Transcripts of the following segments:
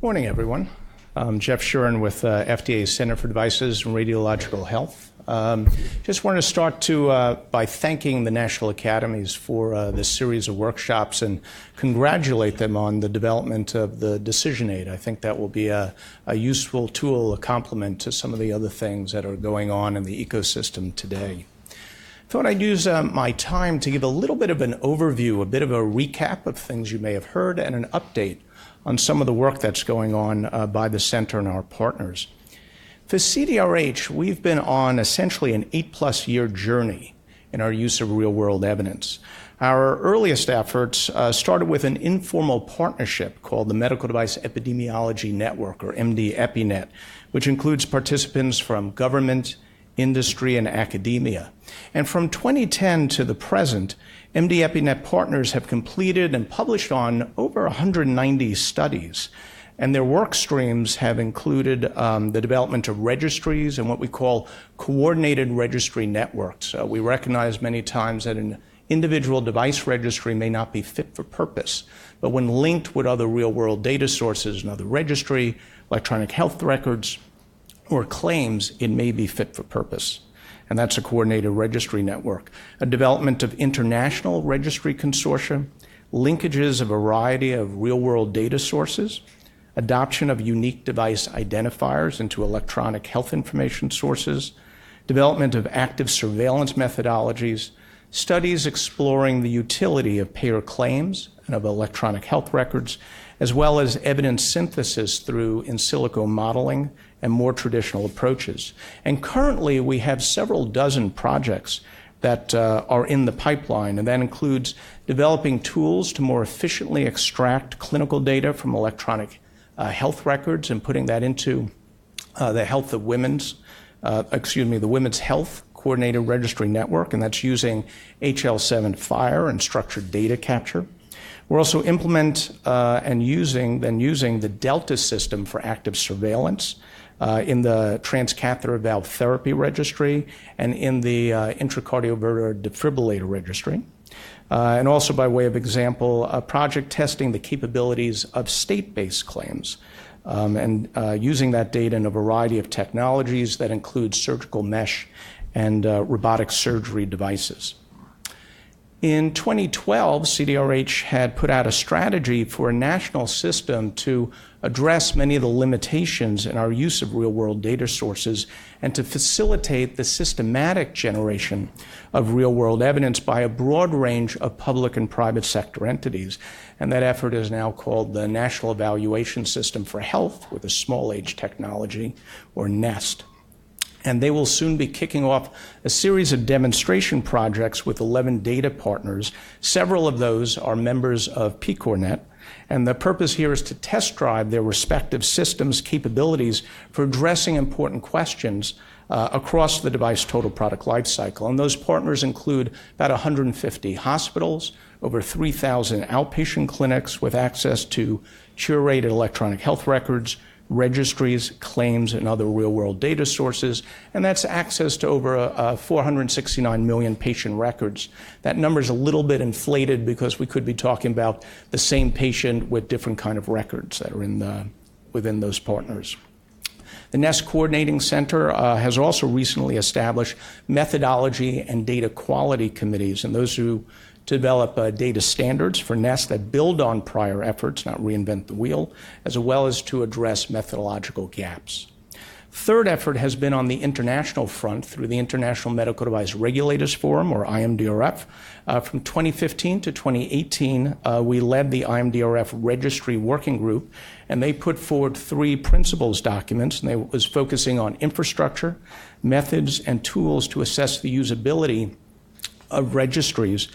Morning, everyone. I'm Jeff Shuren with FDA Center for Devices and Radiological Health. Just want to start by thanking the National Academies for this series of workshops and congratulate them on the development of the decision aid. I think that will be a useful tool, a complement to some of the other things that are going on in the ecosystem today. Thought I'd use my time to give a little bit of an overview, a bit of a recap of things you may have heard, and an update on some of the work that's going on by the center and our partners. For CDRH, we've been on essentially an 8+ year journey in our use of real-world evidence. Our earliest efforts started with an informal partnership called the Medical Device Epidemiology Network, or MD-EpiNet, which includes participants from government, industry, and academia. And from 2010 to the present, MD-EpiNet partners have completed and published on over 190 studies. And their work streams have included the development of registries and what we call coordinated registry networks. We recognize many times that an individual device registry may not be fit for purpose, but when linked with other real-world data sources, another registry, electronic health records, or claims, it may be fit for purpose. And that's a coordinated registry network. A development of international registry consortia, linkages of a variety of real-world data sources, adoption of unique device identifiers into electronic health information sources, development of active surveillance methodologies, studies exploring the utility of payer claims and of electronic health records, as well as evidence synthesis through in silico modeling and more traditional approaches. And currently, we have several dozen projects that are in the pipeline, and that includes developing tools to more efficiently extract clinical data from electronic health records and putting that into the Women's Health Coordinated Registry Network, and that's using HL7 FHIR and structured data capture. We're also using the Delta system for active surveillance in the transcatheter valve therapy registry and in the intracardioverter defibrillator registry. And also by way of example, a project testing the capabilities of state-based claims and using that data in a variety of technologies that include surgical mesh and robotic surgery devices. In 2012, CDRH had put out a strategy for a national system to address many of the limitations in our use of real-world data sources and to facilitate the systematic generation of real-world evidence by a broad range of public and private sector entities. And that effort is now called the National Evaluation System for Health with a small h technology, or NEST. And they will soon be kicking off a series of demonstration projects with 11 data partners. Several of those are members of PCORnet. And the purpose here is to test drive their respective systems' capabilities for addressing important questions across the device total product lifecycle. And those partners include about 150 hospitals, over 3,000 outpatient clinics with access to curated electronic health records, registries, claims, and other real-world data sources, and that's access to over 469 million patient records. That number is a little bit inflated because we could be talking about the same patient with different kind of records that are within those partners. The NEST Coordinating Center has also recently established methodology and data quality committees, and those who develop data standards for NEST that build on prior efforts, not reinvent the wheel, as well as to address methodological gaps. Third effort has been on the international front through the International Medical Device Regulators Forum, or IMDRF. From 2015 to 2018, we led the IMDRF Registry Working Group, and they put forward 3 principles documents, and they was focusing on infrastructure, methods, and tools to assess the usability of registries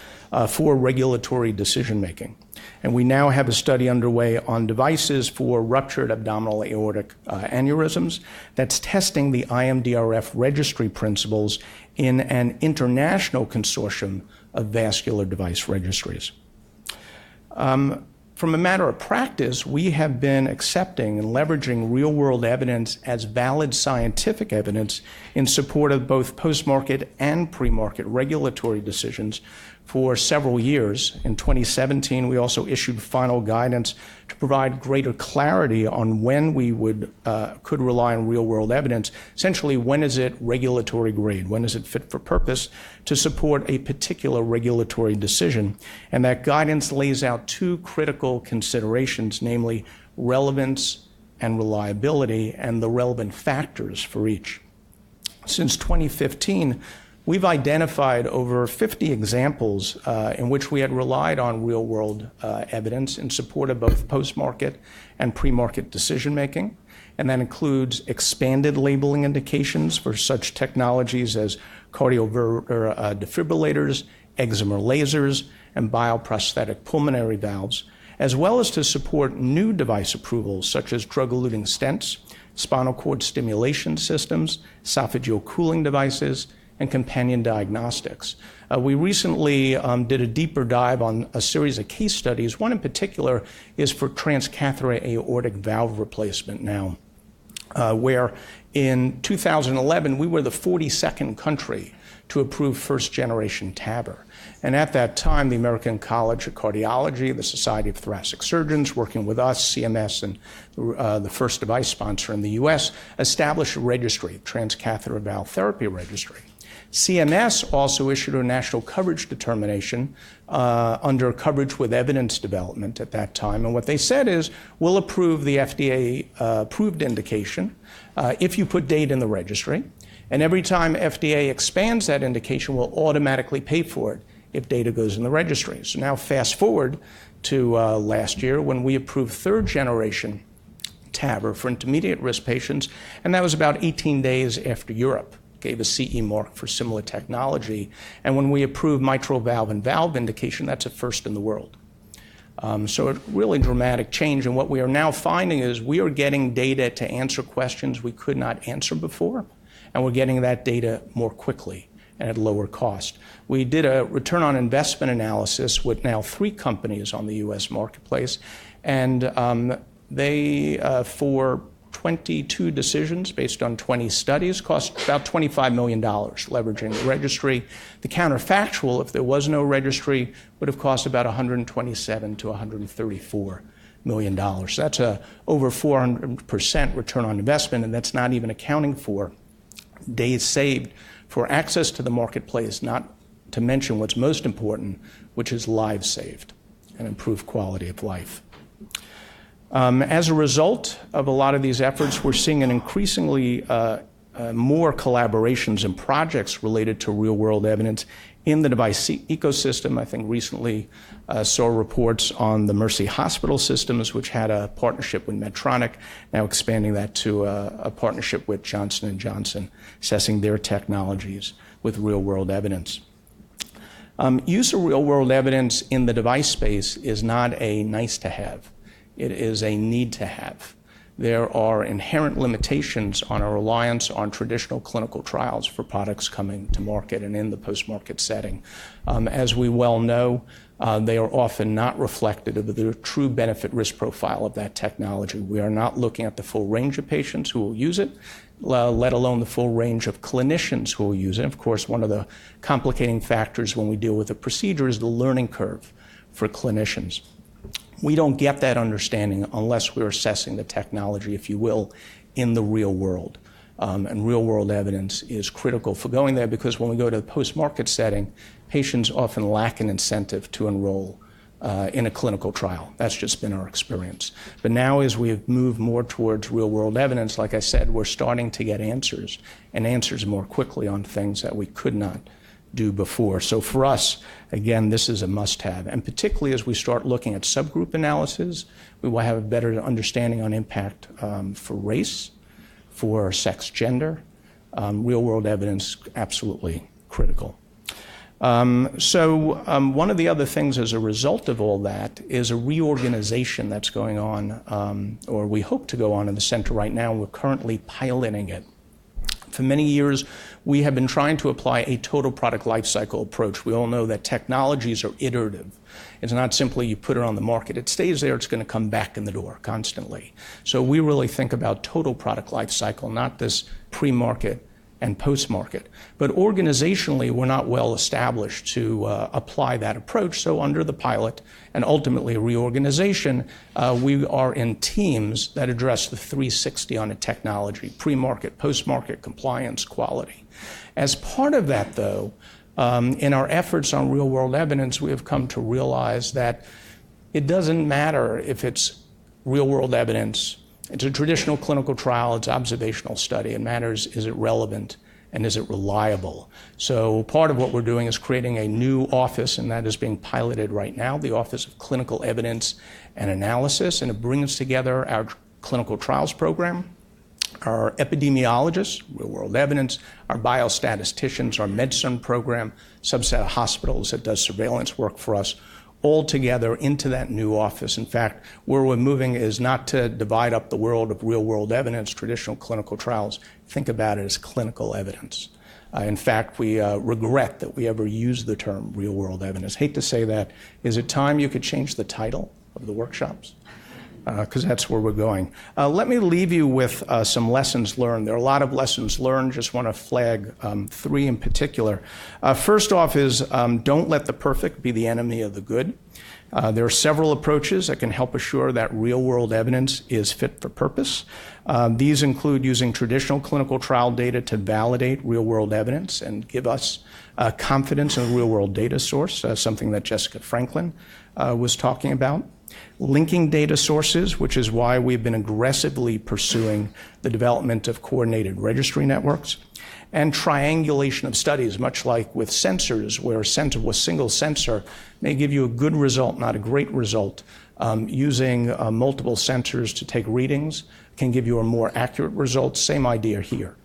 for regulatory decision-making. And we now have a study underway on devices for ruptured abdominal aortic aneurysms that's testing the IMDRF registry principles in an international consortium of vascular device registries. From a matter of practice, we have been accepting and leveraging real-world evidence as valid scientific evidence in support of both post-market and pre-market regulatory decisions for several years. In 2017, we also issued final guidance to provide greater clarity on when we could rely on real-world evidence. Essentially, when is it regulatory grade? When is it fit for purpose to support a particular regulatory decision? And that guidance lays out two critical considerations, namely relevance and reliability, and the relevant factors for each. Since 2015, we've identified over 50 examples in which we had relied on real-world evidence in support of both post-market and pre-market decision-making. And that includes expanded labeling indications for such technologies as cardioverter defibrillators, excimer lasers, and bioprosthetic pulmonary valves, as well as to support new device approvals such as drug-eluting stents, spinal cord stimulation systems, esophageal cooling devices, and companion diagnostics. We recently did a deeper dive on a series of case studies. One in particular is for transcatheter aortic valve replacement now, where in 2011, we were the 42nd country to approve first-generation TAVR. And at that time, the American College of Cardiology, the Society of Thoracic Surgeons, working with us, CMS, and the first device sponsor in the US, established a registry, transcatheter valve therapy registry. CMS also issued a national coverage determination under coverage with evidence development at that time. And what they said is, we'll approve the FDA approved indication if you put data in the registry. And every time FDA expands that indication, we'll automatically pay for it if data goes in the registry. So now fast forward to last year when we approved third generation TAVR for intermediate risk patients, and that was about 18 days after Europe gave a CE mark for similar technology. And when we approved mitral valve and valve indication, that's a first in the world. So a really dramatic change. And what we are now finding is we are getting data to answer questions we could not answer before, and we're getting that data more quickly and at lower cost. We did a return on investment analysis with now 3 companies on the US marketplace, and they, for 22 decisions based on 20 studies, cost about $25 million leveraging the registry. The counterfactual, if there was no registry, would have cost about $127 to $134 million. So that's a over 400% return on investment, and that's not even accounting for days saved for access to the marketplace, not to mention what's most important, which is lives saved and improved quality of life. As a result of a lot of these efforts, we're seeing an increasingly more collaborations and projects related to real-world evidence in the device ecosystem. I think recently saw reports on the Mercy Hospital Systems, which had a partnership with Medtronic, now expanding that to a partnership with Johnson & Johnson, assessing their technologies with real-world evidence. Use of real-world evidence in the device space is not a nice-to-have. It is a need-to-have. There are inherent limitations on our reliance on traditional clinical trials for products coming to market and in the post-market setting. As we well know, they are often not reflective of the true benefit-risk profile of that technology. We are not looking at the full range of patients who will use it, let alone the full range of clinicians who will use it. Of course, one of the complicating factors when we deal with a procedure is the learning curve for clinicians. We don't get that understanding unless we're assessing the technology, if you will, in the real world. And real-world evidence is critical for going there, because when we go to the post-market setting, patients often lack an incentive to enroll in a clinical trial. That's just been our experience. But now, as we've moved more towards real-world evidence, like I said, we're starting to get answers, and answers more quickly on things that we could not do before. So for us, again, this is a must-have. And particularly as we start looking at subgroup analysis, we will have a better understanding on impact for race, for sex, gender. Real-world evidence, absolutely critical. One of the other things as a result of all that is a reorganization that's going on, or we hope to go on in the center right now. We're currently piloting it. For many years, we have been trying to apply a total product lifecycle approach. We all know that technologies are iterative. It's not simply you put it on the market. It stays there. It's going to come back in the door constantly. So we really think about total product lifecycle, not this pre-market and post-market. But organizationally, we're not well established to apply that approach. So under the pilot and ultimately reorganization, we are in teams that address the 360 on a technology, pre-market, post-market, compliance, quality. As part of that, though, in our efforts on real-world evidence, we have come to realize that it doesn't matter if it's real-world evidence, it's a traditional clinical trial, it's observational study. It matters, is it relevant and is it reliable? So part of what we're doing is creating a new office, and that is being piloted right now, the Office of Clinical Evidence and Analysis, and it brings together our clinical trials program, our epidemiologists, real-world evidence, our biostatisticians, our MedCern program, subset of hospitals that does surveillance work for us, all together into that new office. In fact, where we're moving is not to divide up the world of real-world evidence, traditional clinical trials. Think about it as clinical evidence. In fact, we regret that we ever used the term real-world evidence. Hate to say that. Is it time you could change the title of the workshops? Because that's where we're going. Let me leave you with some lessons learned. There are a lot of lessons learned. Just want to flag 3 in particular. First off is don't let the perfect be the enemy of the good. There are several approaches that can help assure that real-world evidence is fit for purpose. These include using traditional clinical trial data to validate real-world evidence and give us confidence in the real-world data source, something that Jessica Franklin was talking about. Linking data sources, which is why we've been aggressively pursuing the development of coordinated registry networks, and triangulation of studies, much like with sensors, where a single sensor may give you a good result, not a great result. Using multiple sensors to take readings can give you a more accurate result. Same idea here.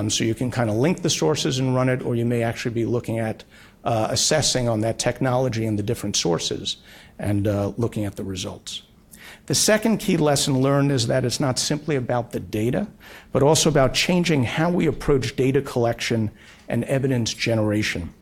So you can kind of link the sources and run it, or you may actually be looking at assessing on that technology and the different sources and looking at the results. The second key lesson learned is that it's not simply about the data, but also about changing how we approach data collection and evidence generation.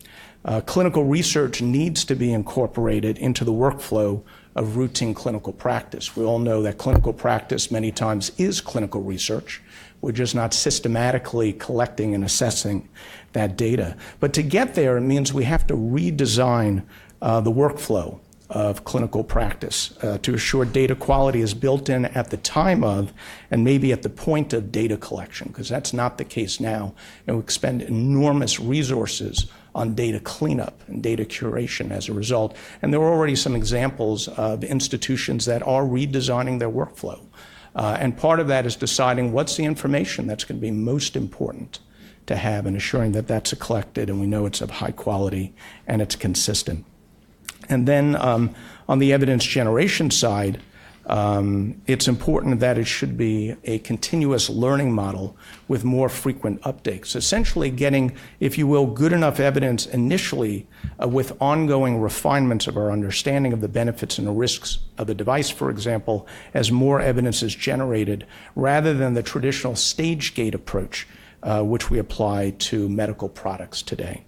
Clinical research needs to be incorporated into the workflow of routine clinical practice. We all know that clinical practice many times is clinical research. We're just not systematically collecting and assessing that data. But to get there, it means we have to redesign the workflow of clinical practice to assure data quality is built in at the time of and maybe at the point of data collection, because that's not the case now. And we expend enormous resources on data cleanup and data curation as a result. And there are already some examples of institutions that are redesigning their workflow. And part of that is deciding what's the information that's going to be most important to have and assuring that that's collected and we know it's of high quality and it's consistent. And then on the evidence generation side, it's important that it should be a continuous learning model with more frequent updates, essentially getting, if you will, good enough evidence initially with ongoing refinements of our understanding of the benefits and the risks of the device, for example, as more evidence is generated, rather than the traditional stage gate approach which we apply to medical products today.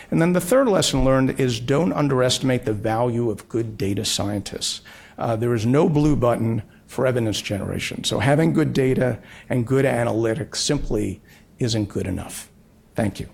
And then the third lesson learned is don't underestimate the value of good data scientists. There is no blue button for evidence generation. So having good data and good analytics simply isn't good enough. Thank you.